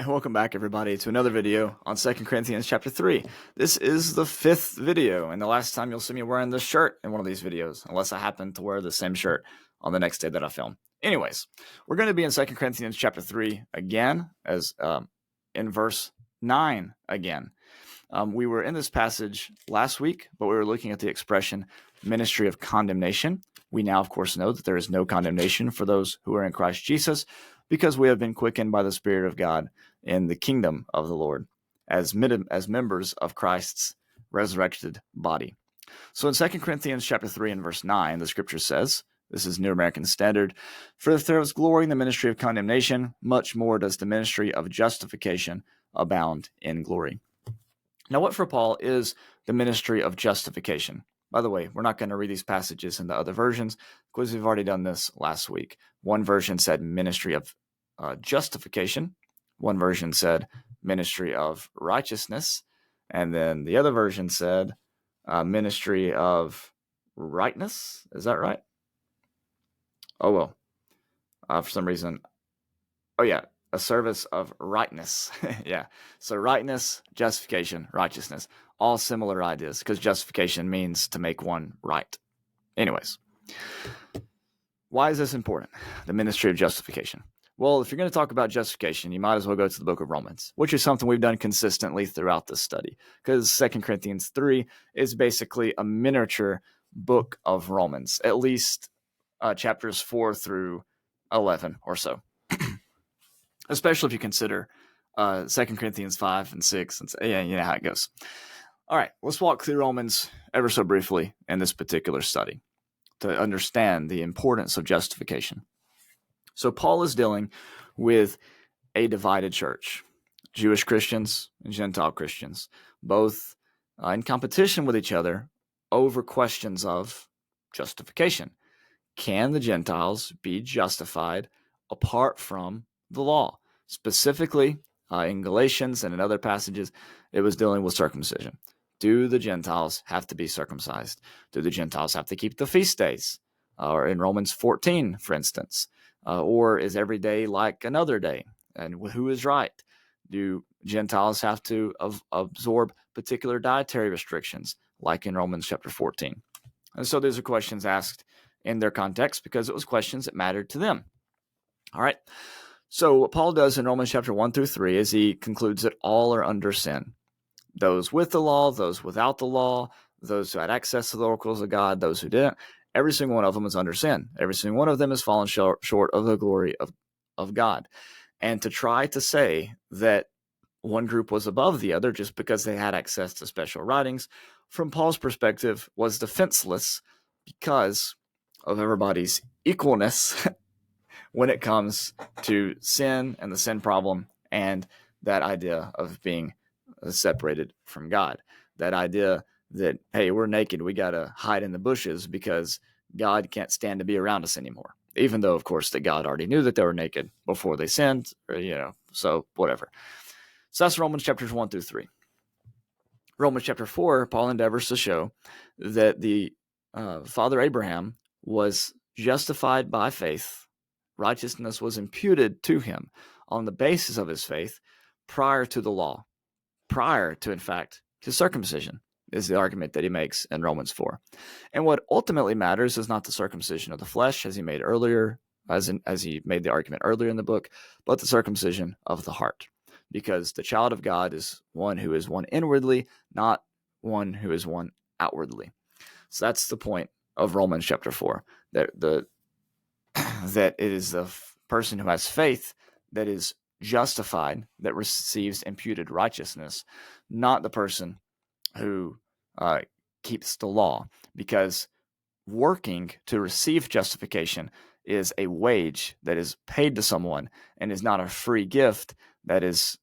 And welcome back, everybody, to another video on 2 Corinthians chapter 3. This is the 5th video, and the last time you'll see me wearing this shirt in one of these videos, unless I happen to wear the same shirt on the next day that I film. Anyways, we're going to be in 2 Corinthians chapter 3 again, as in verse 9 again. We were in this passage last week, but we were looking at the expression ministry of condemnation. We now, of course, know that there is no condemnation for those who are in Christ Jesus, because we have been quickened by the Spirit of God in the kingdom of the Lord as members of Christ's resurrected body. So in 2 Corinthians chapter 3 and verse 9, the scripture says, this is New American Standard, "For if there was glory in the ministry of condemnation, much more does the ministry of justification abound in glory." Now, what for Paul is the ministry of justification? By the way, we're not going to read these passages in the other versions because we've already done this last week. One version said ministry of justification. One version said ministry of righteousness. And then the other version said ministry of rightness. Is that right? Oh, well. For some reason. Oh, yeah. A service of rightness. Yeah. So rightness, justification, righteousness. All similar ideas, because justification means to make one right. Anyways, why is this important? The ministry of justification. Well, if you're going to talk about justification, you might as well go to the book of Romans, which is something we've done consistently throughout this study, because 2 Corinthians 3 is basically a miniature book of Romans, at least chapters 4 through 11 or so. Especially if you consider 2 Corinthians 5 and 6. And yeah, you know how it goes. All right, let's walk through Romans ever so briefly in this particular study to understand the importance of justification. So Paul is dealing with a divided church, Jewish Christians and Gentile Christians, both in competition with each other over questions of justification. Can the Gentiles be justified apart from the law? Specifically, in Galatians and in other passages, it was dealing with circumcision. Do the Gentiles have to be circumcised? Do the Gentiles have to keep the feast days? Or in Romans 14, for instance. Or is every day like another day? And who is right? Do Gentiles have to absorb particular dietary restrictions, like in Romans chapter 14? And so these are questions asked in their context because it was questions that mattered to them. All right. So what Paul does in Romans chapter 1 through 3 is he concludes that all are under sin. Those with the law, those without the law, those who had access to the oracles of God, those who didn't, every single one of them is under sin. Every single one of them has fallen short of the glory of God. And to try to say that one group was above the other just because they had access to special writings, from Paul's perspective, was defenseless because of everybody's equalness when it comes to sin and the sin problem and that idea of being separated from God. That idea that, hey, we're naked, we got to hide in the bushes because God can't stand to be around us anymore. Even though, of course, that God already knew that they were naked before they sinned, or, so whatever. So that's Romans chapters 1 through 3. Romans chapter 4, Paul endeavors to show that the father Abraham was justified by faith. Righteousness was imputed to him on the basis of his faith prior to the law, prior to, in fact, his circumcision, is the argument that he makes in Romans 4. And what ultimately matters is not the circumcision of the flesh, as he made earlier, as he made the argument earlier in the book, but the circumcision of the heart. Because the child of God is one who is one inwardly, not one who is one outwardly. So that's the point of Romans chapter 4, that it is the person who has faith that is justified, that receives imputed righteousness, not the person who keeps the law, because working to receive justification is a wage that is paid to someone and is not a free gift that is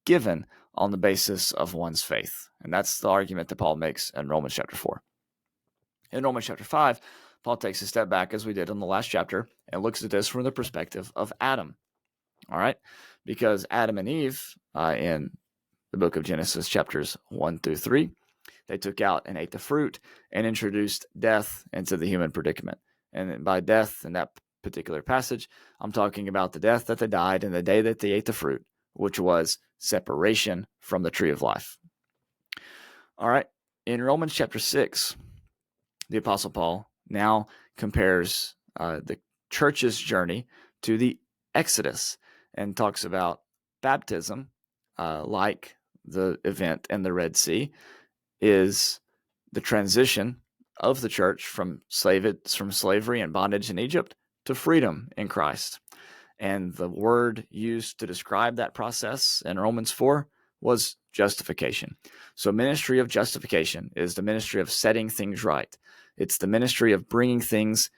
given on the basis of one's faith. And that's the argument that Paul makes in Romans chapter 4. In Romans chapter 5, Paul takes a step back, as we did in the last chapter, and looks at this from the perspective of Adam. All right? Because Adam and Eve, in the book of Genesis chapters 1 through 3, they took out and ate the fruit and introduced death into the human predicament. And by death in that particular passage, I'm talking about the death that they died and the day that they ate the fruit, which was separation from the tree of life. All right, in Romans chapter 6, the Apostle Paul now compares the church's journey to the Exodus and talks about baptism, like the event in the Red Sea, is the transition of the church from slavery and bondage in Egypt to freedom in Christ. And the word used to describe that process in Romans 4 was justification. So ministry of justification is the ministry of setting things right. It's the ministry of bringing things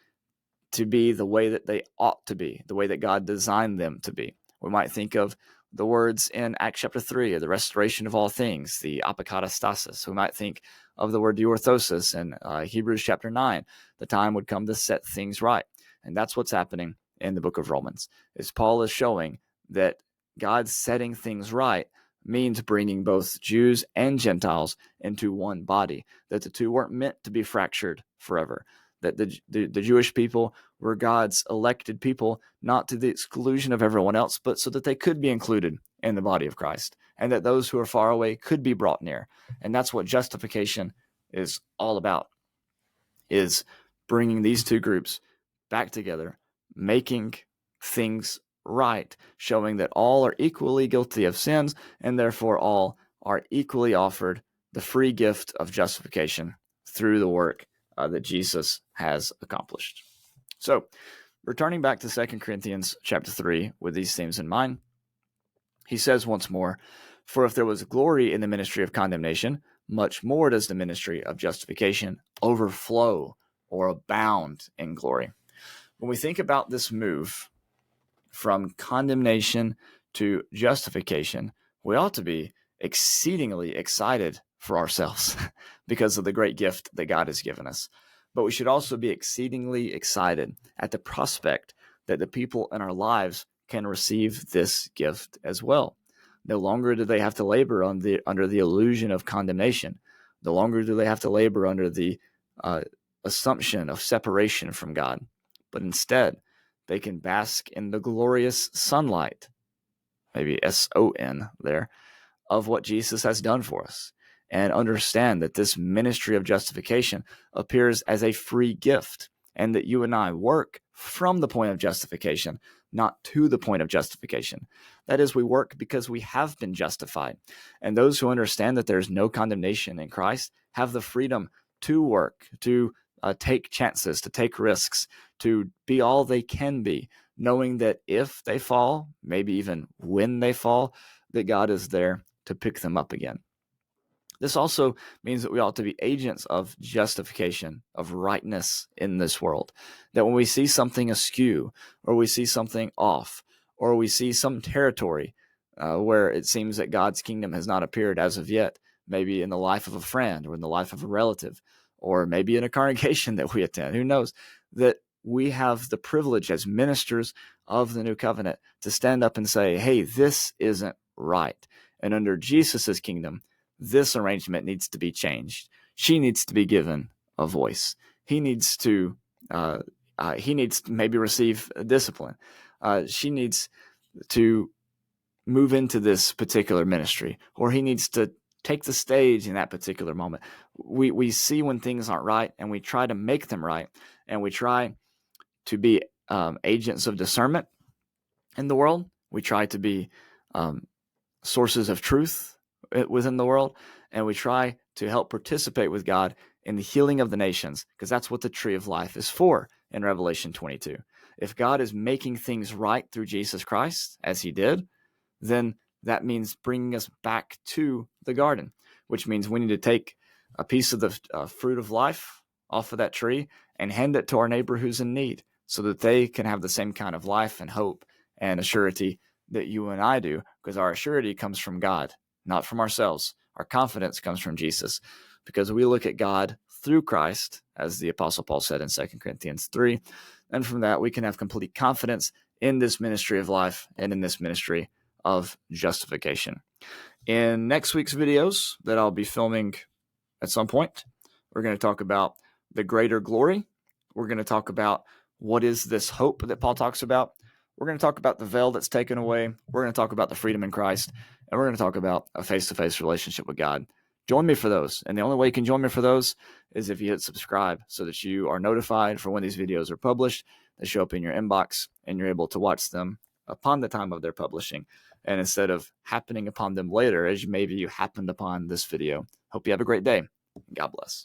to be the way that they ought to be, the way that God designed them to be. We might think of the words in Acts chapter 3, the restoration of all things, the apokatastasis. We might think of the word diorthosis in Hebrews chapter 9. The time would come to set things right. And that's what's happening in the book of Romans, is Paul is showing that God setting things right means bringing both Jews and Gentiles into one body, that the two weren't meant to be fractured forever, that the Jewish people were God's elected people, not to the exclusion of everyone else, but so that they could be included in the body of Christ, and that those who are far away could be brought near. And that's what justification is all about, is bringing these two groups back together, making things right, showing that all are equally guilty of sins, and therefore all are equally offered the free gift of justification through the work that Jesus has accomplished. So, returning back to 2 Corinthians chapter 3 with these themes in mind, he says once more, "For if there was glory in the ministry of condemnation, much more does the ministry of justification overflow or abound in glory." When we think about this move from condemnation to justification, we ought to be exceedingly excited for ourselves because of the great gift that God has given us. But we should also be exceedingly excited at the prospect that the people in our lives can receive this gift as well. No longer do they have to labor under the illusion of condemnation. No longer do they have to labor under the assumption of separation from God. But instead, they can bask in the glorious sunlight, maybe S-O-N there, of what Jesus has done for us, and understand that this ministry of justification appears as a free gift, and that you and I work from the point of justification, not to the point of justification. That is, we work because we have been justified. And those who understand that there's no condemnation in Christ have the freedom to work, to take chances, to take risks, to be all they can be, knowing that if they fall, maybe even when they fall, that God is there to pick them up again. This also means that we ought to be agents of justification, of rightness in this world. That when we see something askew, or we see something off, or we see some territory where it seems that God's kingdom has not appeared as of yet, maybe in the life of a friend or in the life of a relative, or maybe in a congregation that we attend, who knows, that we have the privilege as ministers of the new covenant to stand up and say, hey, this isn't right. And under Jesus's kingdom, this arrangement needs to be changed. She needs to be given a voice. He needs to maybe receive discipline. She needs to move into this particular ministry, or he needs to take the stage in that particular moment. We see when things aren't right, and we try to make them right, and we try to be agents of discernment in the world. We try to be sources of truth within the world, and we try to help participate with God in the healing of the nations, because that's what the tree of life is for in Revelation 22. If God is making things right through Jesus Christ, as he did, then that means bringing us back to the garden, which means we need to take a piece of the fruit of life off of that tree and hand it to our neighbor who's in need, so that they can have the same kind of life and hope and assurity that you and I do, because our assurity comes from God, not from ourselves. Our confidence comes from Jesus, because we look at God through Christ, as the Apostle Paul said in 2 Corinthians 3, and from that we can have complete confidence in this ministry of life and in this ministry of justification. In next week's videos that I'll be filming at some point, we're going to talk about the greater glory. We're going to talk about what is this hope that Paul talks about, We're going to talk about the veil that's taken away. We're going to talk about the freedom in Christ. And we're going to talk about a face-to-face relationship with God. Join me for those. And the only way you can join me for those is if you hit subscribe so that you are notified for when these videos are published. They show up in your inbox and you're able to watch them upon the time of their publishing. And instead of happening upon them later, as maybe you happened upon this video. Hope you have a great day. God bless.